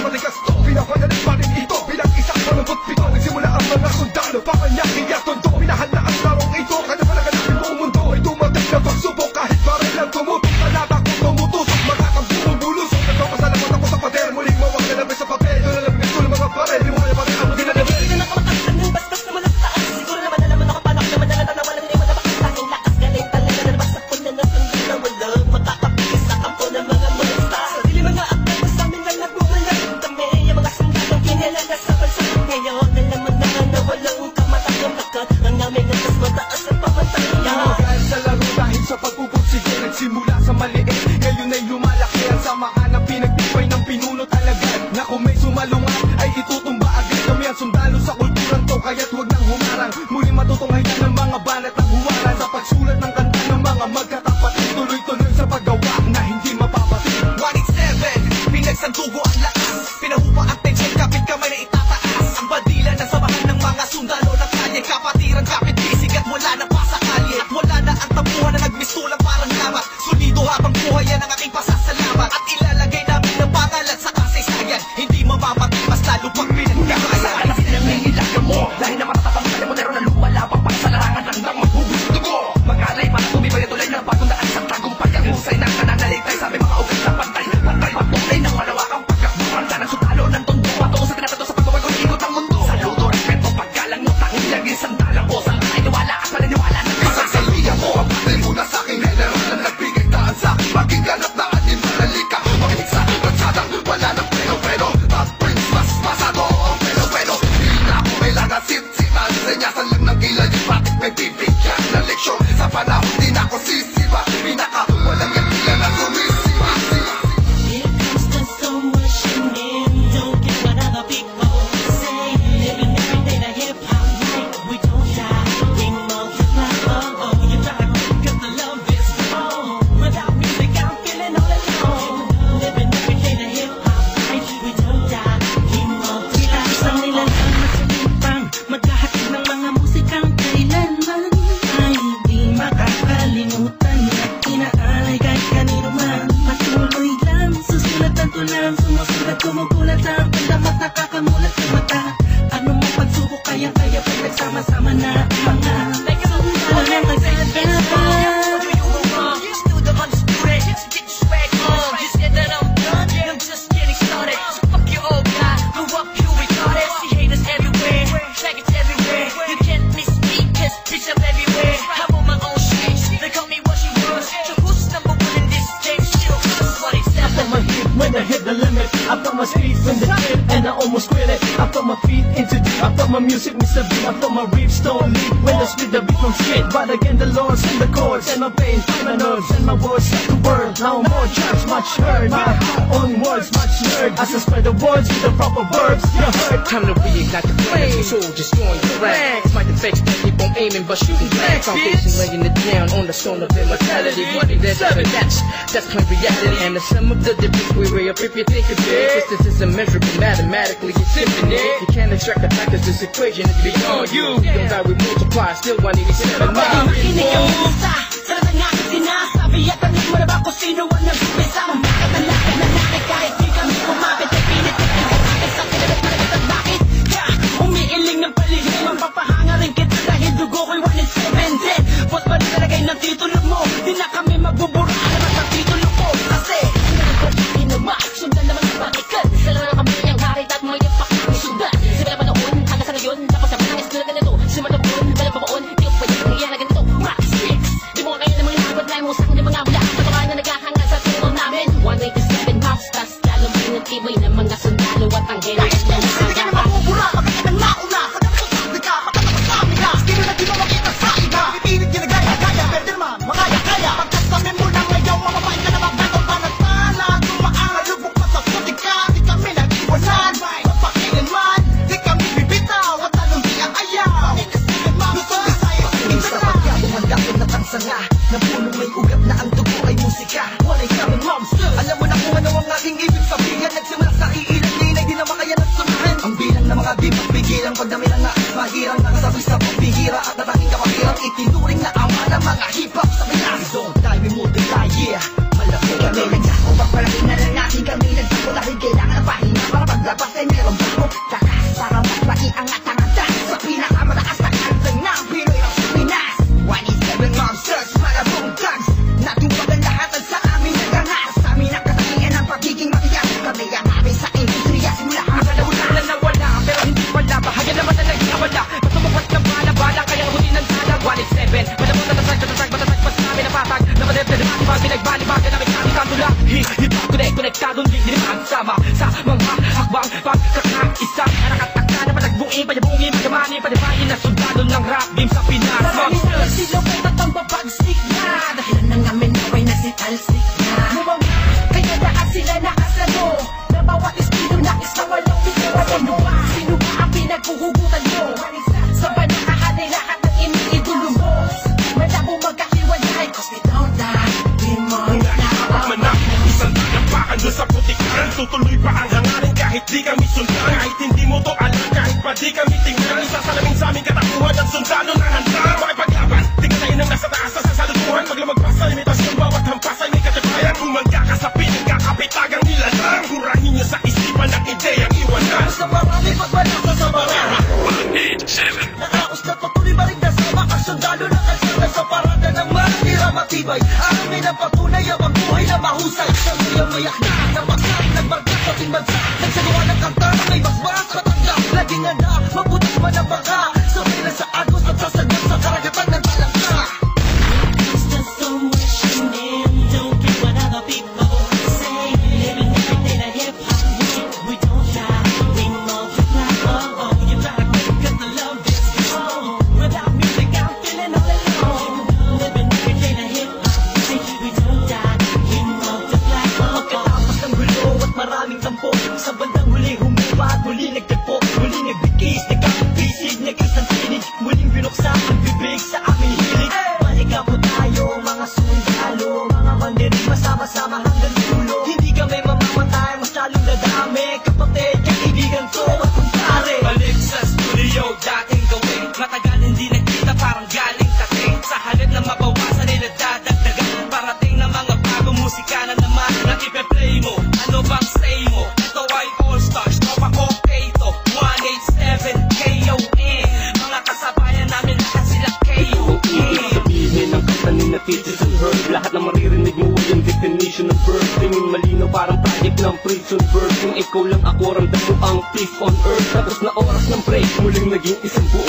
matigas to. Pinapagalit pa rin ito bilang isang malambot pito. Nagsimula ang mga sundalo, papanyaki at tondo. Minahal na ang larong ito, kaya pala ganapin buong mundo. Ay dumating na pagsubok kahit parang lang tumutok. Talata kong tumutusok, mga kang bumubulusok. Nagpapasalamat ako sa pader, muling mawag na labis sa papel. Doon na labis ko ng mga parel, di mo kaya pati ang dinalabi. Hindi na nakamakasan ng bastos na walang taas. Siguro naman alam mo nakapanak naman na natanawalan na yung matabakas sa akin. Lakas galing talaga na nabasa ko na nasundo na walang makakapigil sa kampo ng mga monster. Sa dili mga akta mo sa amin lang nagbumalang kami. Yung mga sundalong kinilala sa bansa ngayon. Alam mo naman na walang kamatayang takat. Ang namin ang mas mataas ang pamatayan. Dahil sa laro, dahil sa pagpupursige, nagsimula sa maliit, ngayon ay lumalaki. Ang samahan na pinagtibay ng pinuno talaga, na kung may sumalungat ay itutumba agad. Kami ang sundalo sa kulturang to, kaya't huwag nang humarang. Muli matutunghayan ng mga banat ang huwaran sa pagsulat ng kanta ng mga magkakapatid. Tuloy-tuloy sa paggawa na hindi mapapatid. 187, pinagsandugo ang lakas, pinahupa ang tensyon, kapit kamay na itataas. Ang bandila na samahan ng mga sundalo ng kalye, kapatiran, kapit bisig at wala na pa sa kalye. At wala na ang tampuhan na nagmistulang parang lamat. Solido habang buhay yan ang aking pasasalamat. At ilalagay namin ng pangalan sa kasaysayan. Hindi mapapatid, mas lalo pag pinagkakayan. Sana pinangingilagan mo, dahil na matatapang sa modero na lumalabang pa sa larangan handang magbubustugo. Mag-alay para tumibay at tulay ng bagong daan sa tagumpay. Ang husay ng nananalitay sa may mga ugat na pantay. Pantay patuloy ng malawakang pagkakbuhan. Sana sutalo ng tondo, patungo sa tinatato sa pagbabagong ikot ng mundo. Saludo, respeto, paggalang mo, tanging laging sandalang ko. Sa ay niwala at paniniwala ng Masasabihan mo ang patay muna sa aking general na nagbigay daan sa aking maging ganap na anin maralika. Makinig sa aking bansadang wala ng pero Top Prince mas masado ang pero hindi na ako kailangan sip-sipan. Senyasan lang ng kilay yung patik may bibigyan na leksyon. Sa panahon din ako sisipa, pinaka walang yakila na sumisipa. Here comes the storm rushing in. Don't get what other people say. Living every day the hip hop night. We don't die, we multiply. Oh, oh, you try to make up the love is gone. Without music, I'm feeling all alone. Living every day the hip hop night. We don't die, we multiply. Isang nilalang at sumipang maghahatid ng mga musikang kailanman ay hindi makakalimutan at inaalay kahit kanino man. Patuloy lang, susulat ang tulang, sumusulat, kumugulat ang pandamat, nakakamulat sa mata. Ano mang pagsubok, kayang-kaya pag nagsama-sama na ang mga sundalo ng nagsasama. Still the undisputed, get your swag on. You said that I'm done, I'm just getting started. So fuck your old guy, who up you retarded. See haters everywhere, faggots everywhere. You can't miss me, cause bitch I'm everywhere. I'm on my own shit, they call me what she was. So who's number one in this game? Still what it's I put my hit when I hit the limit. I put my speed from the trip and I almost quit it. I put my feet into deep. I put my music Mr. B. I put my riffs don't leave when I split the beat from shit. But again the Lord send the chords and my pain find my nerves and my words like the word. Now more church, much heard. My own words, much heard. As I spread the words with the proper verbs. You heard. Time to reignite the flame. We soul destroying the ranks. Fight the fakes that keep on aiming but shooting blanks. Foundation laying it down on the stone of immortality. What is that? That's plain reality. And the sum of the difference we weigh up if you think of it. Distance is immeasurable mathematically. It's infinite. You can't extract the fact that this equation is beyond you. You don't die, we multiply. Still 187 miles. Makinig ang isa sa lahat ng aking sinasabi. At tanong mo na ba kung sino ang nag-umpisa? Makatalaga na natin kahit di kami kumapit. Ay pinit na pinakapit sa kinalat na at bakit ka umiiling ng palihim? Ang papahanga rin kita dahil dugo ko'y 1-7-10. Ba't ba nilagay ng titulo mo? Di na kami magbubura naman sa titulo ko. Kasi nagpapagin naman, sundan naman sa pakikan. Sa lang kami ang harit at may pakakami sundan. Simula pa noon hanggang sa ngayon, tapos sa mga na ganito. Simula pa noon, walang pabaon, di ko pa yung nangyayari na ganito. Max 6, di mo kayo namang lagot na yung musang ng mga wala. Patukan na naghahanga sa sunod panibayin na sundalo ng rap game sa Pinas. Maraming na silaway at ang babagsik na dahilan ng amin naway na si Talsik na Mumama, kaya lahat sila nakasalo na bawat estilo na isang walang figura. Sino ba? Sino ba ang pinaghuhugutan mo? Sa banakahanay lahat ng iniidolo mo. Malabo magkahiwalay cause we don't die, we mourn now. Manap, isang talampakan doon sa putikan. Tutuloy pa ang hangarin kahit di kami sundan. Kahit hindi mo to alam, kahit pa di kami tingnan. Isa sa labing sa aming katakuhan ang sundalo na handa. Makipaglaban, di ka tayo nang nasa taas sa sasalutuhan. Maglamagpas sa limitasyon, bawat hampas ay may katibayan. Kung magkakasapin, kakapitagang nilalang. Kurahin nyo sa isipan ang ideyang iwanan. Sa marami pagbalasa sa marami nakaos na patuloy maligdasama ang sundalo na kalsada sa parada ng marira matibay. Amin ang patunay ang buhay na mahusay. Sa iyang mayak na napaksak, nagmarka sa ating bansa. Nagsaluhan ng kanta na may basbas matanggap. Laging handa, mabutas man ang baka. Sa pila sa agos at sasadyang sa karagatan ng talangka. It's just so much in, don't care what other people say. Living every day the hip hop way. We don't die, we multiply. Oh oh, you try to make us the love is gone. Without music I'm feeling all alone. Living every day the hip hop way. We don't die, we multiply. Oh oh. Pagkatapos ng gulo at maraming tampo, sa bandang huli humiba at muli nagtagpo. Muli nagbigis, nagkakapisig, nag-isang tinig. Muling binuksan ang bibig sa aming hilig. Balikan po tayo mga sundalo, mga mandinig masama-sama hanggang dulo. Hindi kami mamamatay, mas lalong dadami. Kapatid, kaibigan ko at kumpare. Balik sa studio, dating gawin. Matagal hindi nakita, parang galing tating. Sa halip na mabawasan nila dadagdagan. Parating na mga bagong musika na naman na ipe-play mo. Ano bang say mo? Ito ay all-stars, Nova Potato 187 KON. Mga kasabayan namin lahat sila KON. Sabihin ng kanta ni na Teachers and Bird. Lahat na maririnig mo ay yung definition of birth. Tingin malino parang project ng prison bird. Kung ikaw lang ako, ramdam mo ang peace on earth. Tapos na oras ng break, muling naging isang buo.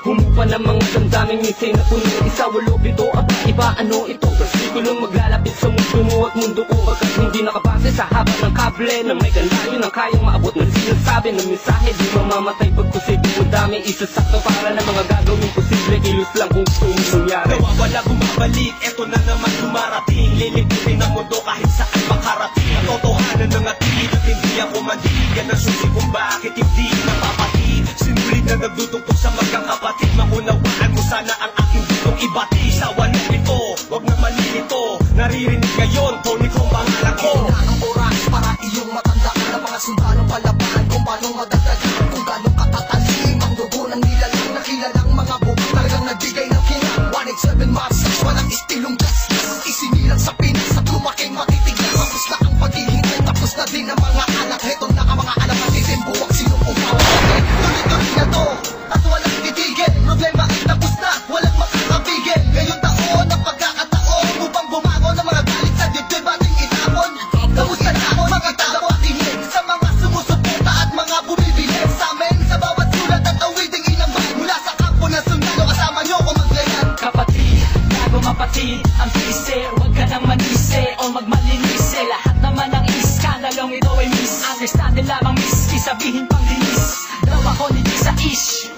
Humupa ng mga damdaming misay na puno. Isa, walo, pito, at iba, ano ito? Versikulong maglalapit sa mundo mo at mundo ko. Pagkat hindi nakabase sa haba ng kable na may galayo ng kayang maabot ng sinasabi ng mensahe. Di mamamatay pag posible mo dami. Isasakto para na mga gagawin posible. Kilos lang kung gusto mo nangyari. Nawawala, bumabalik, eto na naman dumarating. Liliputin ang mundo kahit saan makarating. Ang totohanan ng atin at hindi ako mandigan ng susi kung bakit hindi napapatid. Sinulit na nagdudugtog sa magkakapatid. Maunawaan mo sana ang aking dugtong ibati. Sa wala ito, wag na malilito. Naririnig ngayon, Tony kung pangalan ko. Ang oras para iyong matandaan ang mga sundalong palaban kung paano madagdagan, kung gano'ng katatalim ang dugo ng nilalang na kilalang mga bukang talagang nagbigay ng kinang 187 Masters, walang istilong gasgas, isinilang sa Pinas at lumaking matitigas. Tapos na ang paghihintay, tapos na din ang mga anak. Heto na ang mga alam at titimbuwag sinong umawagin. Tuloy-tuloy na to at walang titigil. Problema ay tapos na, walang makakapigil. Ngayong taon ang pagkakataon upang bumangon ng mga galit sa dibdib ating itapon. Tapos na naon, mga tao patingin sa mga sumusuporta at mga bumibili sa amin. Sa bawat sulat at awiding inambay mula sa kampo na sundalo, kasama nyo kung maglayan. Kapatid, bago mapatid ang sisi, huwag ka nang manisi o magmalinisi. Lahat naman ng iskandalong ito ay misunderstanding lamang sabihin pang linis. Daw ako ni sa ish.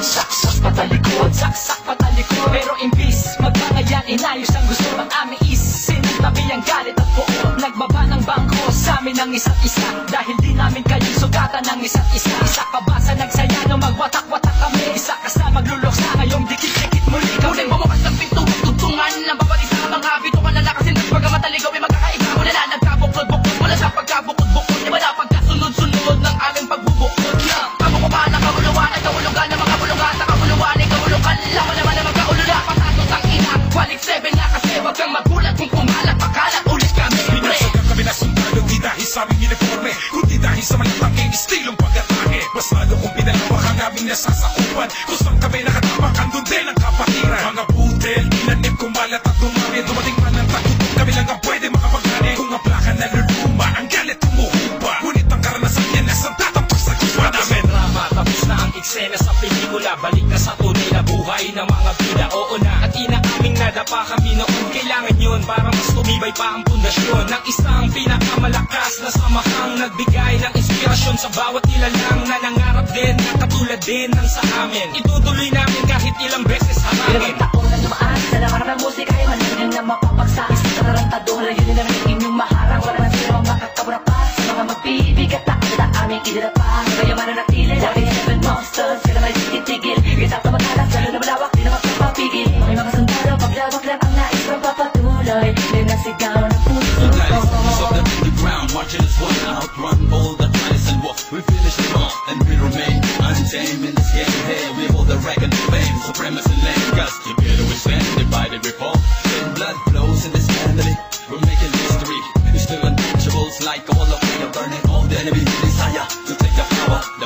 Saksak patalikod, saksak patalikod. Pero imbis magbangayan, inayos ang gusto ng aming is. Sinuntabi ang galit at buo. Nagbaba ng bangko sa amin ng isa't isa. Dahil di namin kayong sugatan ng isa't isa. Isa ka ba sa nagsaya no magwatak-watak kami? Isa ka sa magluloksa ngayong dikit-dikit muli kami. Muling bumukas ng pinto, tugtungan ng bawat isa. Mga bitukan na lakasin at pagkamataligaw ay magkakaiba. Mula na nagkabukod-bukod, mula sa pagkabukod-bukod. Iba na pagkasunod-sunod ng aming pagbubukod. Kabukupan ang kabuluan at kahulugan ng mga bulungan. Sa kabuluan ay kahulugan lang mo naman na magkaulula. Patatos ang ina, walik 7 na kasi wag kang magulat. Kung kumalat, pakalat ulit kami. Pinasagan kami na sundalo, di dahil sa aming uniforme, kundi dahil sa malalaking istilong pag-atake. Mas lalo kung pinalawak ang aming nasasakupan. Kung saan kami nakatapak, andun din ang kapatiran. Mga budel, inanip, kumalat at dumami. Dumating man ang tagutom, kami lang ang pwede makapagani. Kung ang plaka na luluma, ang galit tumuhupa. Ngunit ang karanasan yan, nasang tatampas sa gusto namin. Drama, tapos na ang eksena sa pelikula. Balik na sa tunay na buhay ng mga bida. Oo na, at inaaming nada nadapa kami noon. Kailangan yun para mas tumibay pa ang pundasyon ng isang pinakamalakas na samahang nagbigay ng inspirasyon sa bawat nilalang na nangarap din na katulad din ng sa amin. Itutuloy namin kahit ilang beses harangin. Ilang taon na dumaan sa laman ng musika ay manangin na mapapagsa. Isang tarantado, layunin namin ang inyong maharang. Wala man sila makakabura pa sa mga magbibigat na ang aming idinapa. Kaya mananatili, sabi ni Seven Monsters, sila may titigil. Isap na matalas, lalo na malawak, di na magpapapigil. May mga sundalo, paglawak lang ang nais papatuloy. Yan ang sigaw ng puso ko. Of the underground, marching as one, outrun all the trials and war. We finish it all, and we remain untamed in this game. Hey, we hold the record of fame, supremacy lane. Cause together we stand, divided we fall. Then blood flows in this family. We're making history. It's still untouchables, like all of we are burning all the enemy desire to take the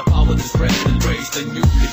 power to spread and raise the new.